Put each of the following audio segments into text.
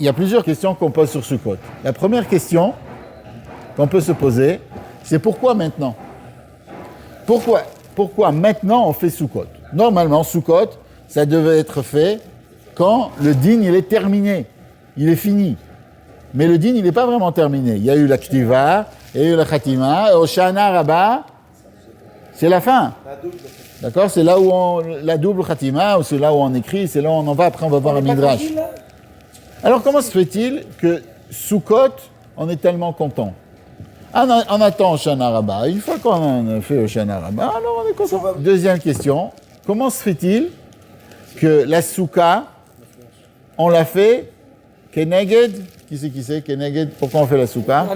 il y a plusieurs questions qu'on pose sur Sukkot. La première question qu'on peut se poser, c'est pourquoi maintenant ? Pourquoi maintenant on fait Sukkot ? Normalement, Sukkot, ça devait être fait quand le din il est terminé, il est fini. Mais le din il n'est pas vraiment terminé. Il y a eu la Ktiva, il y a eu la Khatima, et au Shana Rabbah, c'est la fin. D'accord ? C'est là où la double Khatima, ou c'est là où on écrit, c'est là où on en va, après on va voir un Midrash. Alors comment se fait-il que Sukkot, on est tellement content ? On attend Shana Rabbah. Une fois qu'on a fait Shana Rabbah, alors on est content. Deuxième question, comment se fait-il que la Souka, on l'a fait Keneged, qui c'est Keneged, pourquoi on fait la Souka ?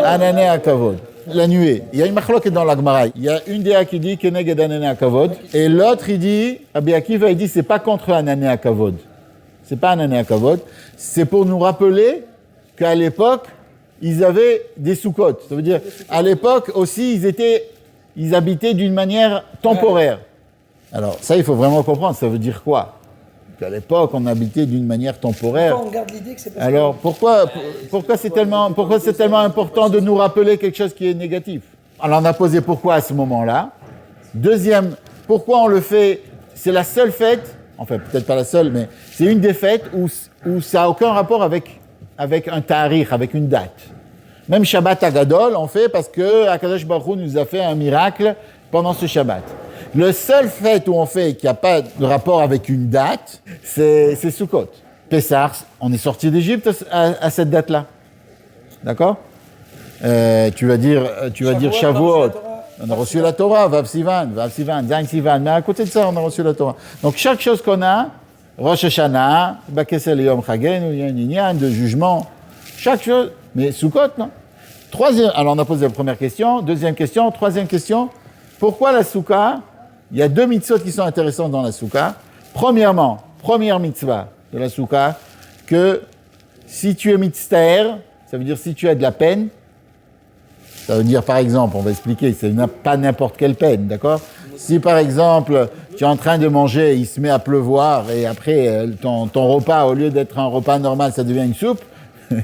Anané Akavod. La nuée. Il y a une machloket dans la Gemara. Il y a une déa qui dit Keneged Anané Akavod, et l'autre il dit, Rabbi Akiva il dit c'est pas contre Anané Akavod. C'est pas Anané Akavod, c'est pour nous rappeler qu'à l'époque, ils avaient des Sukkot. Ça veut dire, à l'époque aussi, ils habitaient d'une manière temporaire. Alors, ça, il faut vraiment comprendre. Ça veut dire quoi ? Qu'à l'époque, on habitait d'une manière temporaire. Pourquoi on garde l'idée que c'est parce alors, pourquoi c'est tellement important de nous rappeler quelque chose qui est négatif ? Alors, on a posé pourquoi à ce moment-là. Deuxième, pourquoi on le fait ? C'est la seule fête, enfin, peut-être pas la seule, mais c'est une des fêtes où ça n'a aucun rapport avec un tarikh, avec une date. Même Shabbat Agadol, on fait parce que Akadosh Baruch Hu nous a fait un miracle pendant ce Shabbat. Le seul fête où on fait qui n'a pas de rapport avec une date, c'est Sukkot. Pessah, on est sorti d'Égypte à cette date-là. D'accord ? Tu vas dire Shavuot. On a reçu la Torah, Vav Sivan, Zain Sivan. Mais à côté de ça, on a reçu la Torah. Donc chaque chose qu'on a, Rosh Hashanah, Bakesel Yom Chagen, il y a une inyan de jugement. Chaque chose, mais Sukkot, non ? Troisième, alors on a posé la première question, deuxième question, troisième question. Pourquoi la Souka ? Il y a deux mitzvot qui sont intéressantes dans la Souka. Premièrement, première mitzvah de la Souka, que si tu es mitztaer, ça veut dire si tu as de la peine, ça veut dire par exemple, on va expliquer, c'est pas n'importe quelle peine, d'accord ? Si par exemple, tu es en train de manger, il se met à pleuvoir et après ton repas, au lieu d'être un repas normal, ça devient une soupe,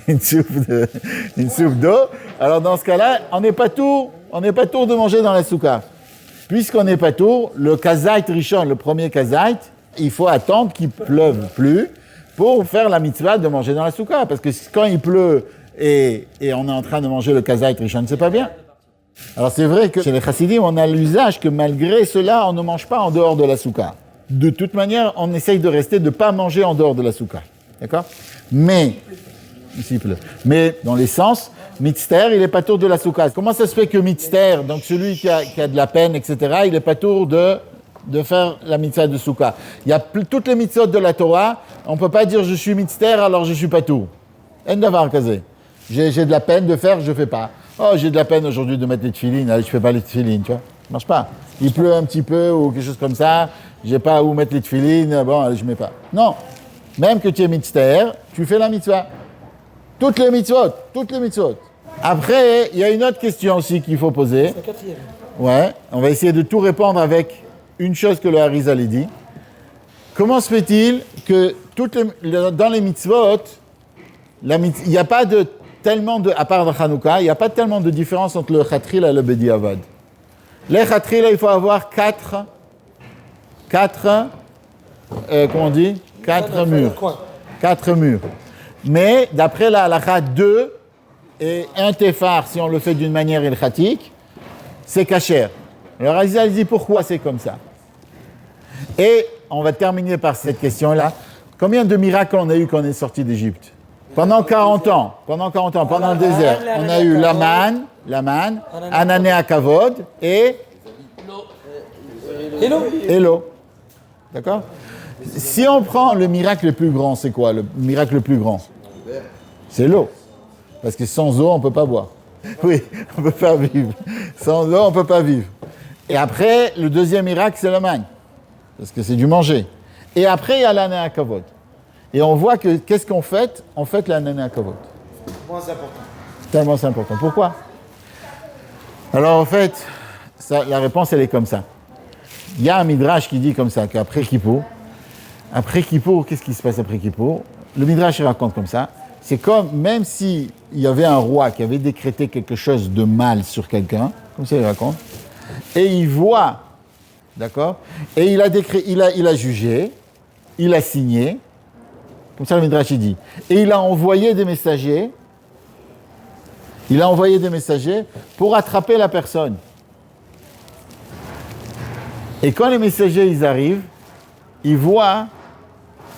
une soupe d'eau. Alors dans ce cas-là, on n'est pas tour de manger dans la souka. Puisqu'on n'est pas tour, le kazait rishon, le premier kazait, il faut attendre qu'il pleuve plus pour faire la mitzvah de manger dans la souka. Parce que quand il pleut et on est en train de manger le kazait rishon, c'est pas bien. Alors c'est vrai que chez les chassidim, on a l'usage que malgré cela, on ne mange pas en dehors de la souka. De toute manière, on essaye de ne pas manger en dehors de la souka. D'accord ? Mais dans l'essence, mitzter, il n'est pas tour de la souka. Comment ça se fait que mitzter, donc celui qui a de la peine, etc., il n'est pas tour de faire la mitzvah de souka? Il y a toutes les mitzvot de la Torah, on ne peut pas dire je suis mitzter, alors je ne suis pas tour. En davar kazé. J'ai de la peine de faire, je ne fais pas. Oh, j'ai de la peine aujourd'hui de mettre les tefilines, allez, je ne fais pas les tefilines, tu vois. Ça ne marche pas. Il pleut un petit peu ou quelque chose comme ça, je n'ai pas où mettre les tefilines, bon, allez, je ne mets pas. Non. Même que tu es mitzter, tu fais la mitzvah. Toutes les mitzvot. Après, il y a une autre question aussi qu'il faut poser. C'est la quatrième. Ouais, on va essayer de tout répondre avec une chose que le Harizal dit. Comment se fait-il que dans les mitzvot, il n'y a pas à part de Hanouka, il n'y a pas tellement de différence entre le Chatrila et le Bediavad. Les Chatrila, il faut avoir quatre murs. 4 murs. Mais d'après la halakha 2 et un tefar, si on le fait d'une manière ilchatique, c'est kasher. Alors Harizal dit pourquoi c'est comme ça. Et on va terminer par cette question-là. Combien de miracles on a eu quand on est sorti d'Égypte ? Pendant 40 ans, pendant le désert, on a eu la manne, Anané Akavod et l'eau. D'accord ? Si on prend le miracle le plus grand, c'est quoi le miracle le plus grand ? C'est l'eau. Parce que sans eau, on ne peut pas boire. Oui, on ne peut pas vivre. Sans eau, on ne peut pas vivre. Et après, le deuxième miracle, c'est le manne. Parce que c'est du manger. Et après, il y a l'Anané Akavod. Et on voit que, qu'est-ce qu'on fait ? On fait l'Anané Akavod. Moins important. Tellement c'est important. Pourquoi ? Alors, en fait, la réponse, elle est comme ça. Il y a un midrash qui dit comme ça, qu'après Kippour, qu'est-ce qui se passe après Kippour ? Le midrash, il raconte comme ça, c'est comme, même s'il y avait un roi qui avait décrété quelque chose de mal sur quelqu'un, comme ça il raconte, et il voit, d'accord, et il a jugé, il a signé, comme ça le Midrash dit, et il a envoyé des messagers, pour attraper la personne. Et quand les messagers ils arrivent, ils voient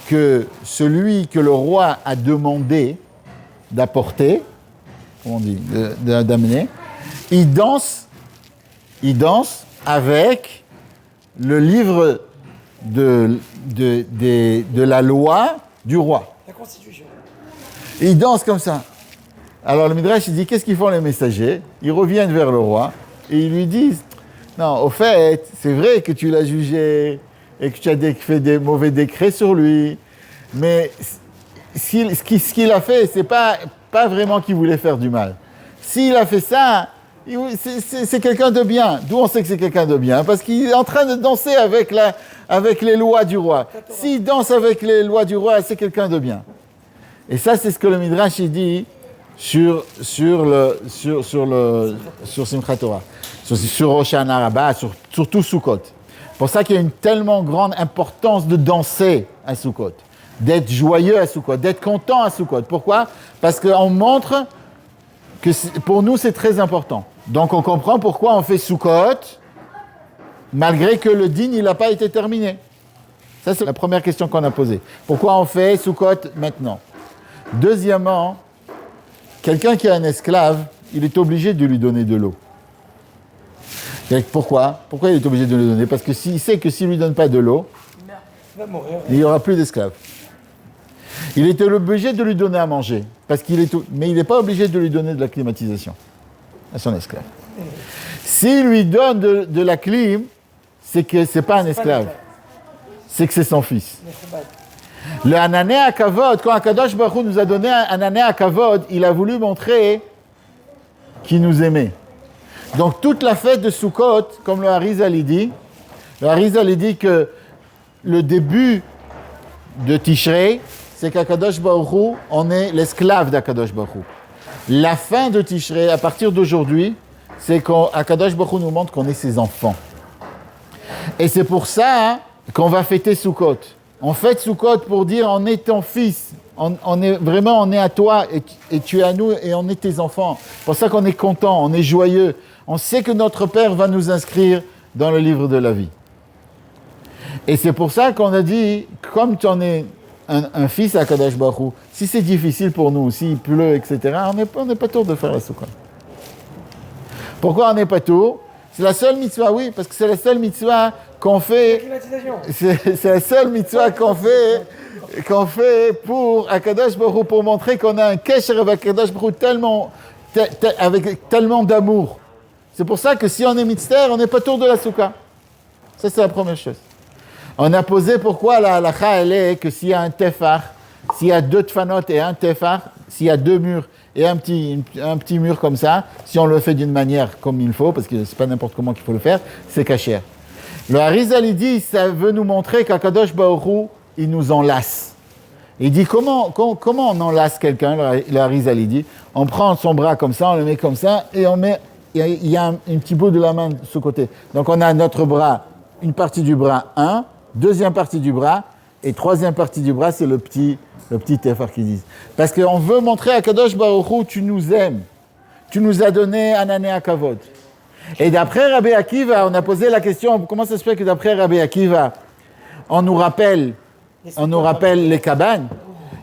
que celui que le roi a demandé d'apporter, comment on dit, d'amener, il danse avec le livre de la loi du roi. La Constitution. Il danse comme ça. Alors le Midrash il dit, qu'est-ce qu'ils font les messagers? Ils reviennent vers le roi et ils lui disent, non, au fait, c'est vrai que tu l'as jugé et que tu as fait des mauvais décrets sur lui, mais ce qu'il a fait, c'est pas vraiment qu'il voulait faire du mal. S'il a fait ça, c'est quelqu'un de bien. D'où on sait que c'est quelqu'un de bien? Parce qu'il est en train de danser avec les lois du roi. S'il danse avec les lois du roi, c'est quelqu'un de bien. Et ça, c'est ce que le Midrash il dit sur Simchat Torah, sur Rosh Hashanah, sur tout Sukkot. C'est pour ça qu'il y a une tellement grande importance de danser à Sukkot, d'être joyeux à Sukkot, d'être content à Sukkot. Pourquoi? Parce qu'on montre que pour nous c'est très important. Donc on comprend pourquoi on fait Sukkot, malgré que le din il n'a pas été terminé. Ça c'est la première question qu'on a posée. Pourquoi on fait Sukkot maintenant? Deuxièmement, quelqu'un qui a un esclave, il est obligé de lui donner de l'eau. Pourquoi il est obligé de lui donner? Parce que s'il sait que s'il ne lui donne pas de l'eau, il n'y aura plus d'esclave. Il est obligé de lui donner à manger, mais il n'est pas obligé de lui donner de la climatisation à son esclave. S'il lui donne de la clim, c'est que ce n'est pas un esclave, c'est que c'est son fils. Le Anané à Kavod, quand Akadosh Baruch Hu nous a donné un Anané à Kavod, il a voulu montrer qu'il nous aimait. Donc toute la fête de Sukkot, comme le Harizal dit que le début de Tishrei, c'est qu'Akadosh Baruch Hu, on est l'esclave d'Akadosh Baruch Hu. La fin de Tishrei, à partir d'aujourd'hui, c'est qu'Akadosh Baruch Hu nous montre qu'on est ses enfants. Et c'est pour ça qu'on va fêter Sukkot. On fête Sukkot pour dire on est ton fils, on est à toi et tu es à nous et on est tes enfants. C'est pour ça qu'on est content, on est joyeux. On sait que notre Père va nous inscrire dans le livre de la vie. Et c'est pour ça qu'on a dit, comme tu en es un fils à Kadosh Baruch Hu, si c'est difficile pour nous, s'il pleut, etc., on n'est pas tour de faire la Sukkot. Pourquoi on n'est pas tour? C'est la seule mitzvah, oui, parce que c'est la seule mitzvah qu'on fait. C'est la seule mitzvah qu'on fait pour Akadosh Baruch Hu, pour montrer qu'on a un kesher avec Akadosh Baruch Hu avec tellement d'amour. C'est pour ça que si on est mitzvah, on n'est pas tour de la soukha. Ça, c'est la première chose. On a posé pourquoi la halakha, elle est que s'il y a un tefar, s'il y a 2 tfanot et un tefar, s'il y a 2 murs et un petit mur comme ça, si on le fait d'une manière comme il faut, parce que c'est pas n'importe comment qu'il faut le faire, c'est kasher. Le Harizal, il dit, ça veut nous montrer qu'Akadosh Baruch Hu, il nous enlace. Il dit, comment on enlace quelqu'un? Le Harizal, il dit, on prend son bras comme ça, on le met comme ça, et il y a un petit bout de la main de ce côté. Donc on a notre bras, une partie du bras 1, deuxième partie du bras, et troisième partie du bras, c'est le petit tefar qu'ils disent. Parce qu'on veut montrer à Kadosh Baruch Hu, tu nous aimes. Tu nous as donné un année à Kavod. Et d'après Rabbi Akiva, on a posé la question, comment ça se fait que d'après Rabbi Akiva, on nous rappelle les cabanes?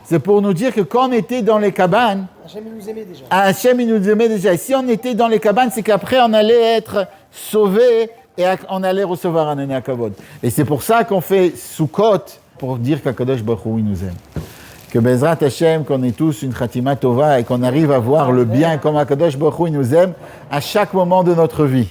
C'est pour nous dire que quand on était dans les cabanes, Hachem il nous aimait déjà. Hachem il nous aimait déjà. Et si on était dans les cabanes, c'est qu'après on allait être sauvés et on allait recevoir un année à Kavod. Et c'est pour ça qu'on fait Sukkot, pour dire qu'Akadosh Baruch Hu, il nous aime. Que Bezrat Hashem, qu'on ait tous une Khatima Tova et qu'on arrive à voir le bien comme Akadosh Baruch Hu, il nous aime à chaque moment de notre vie.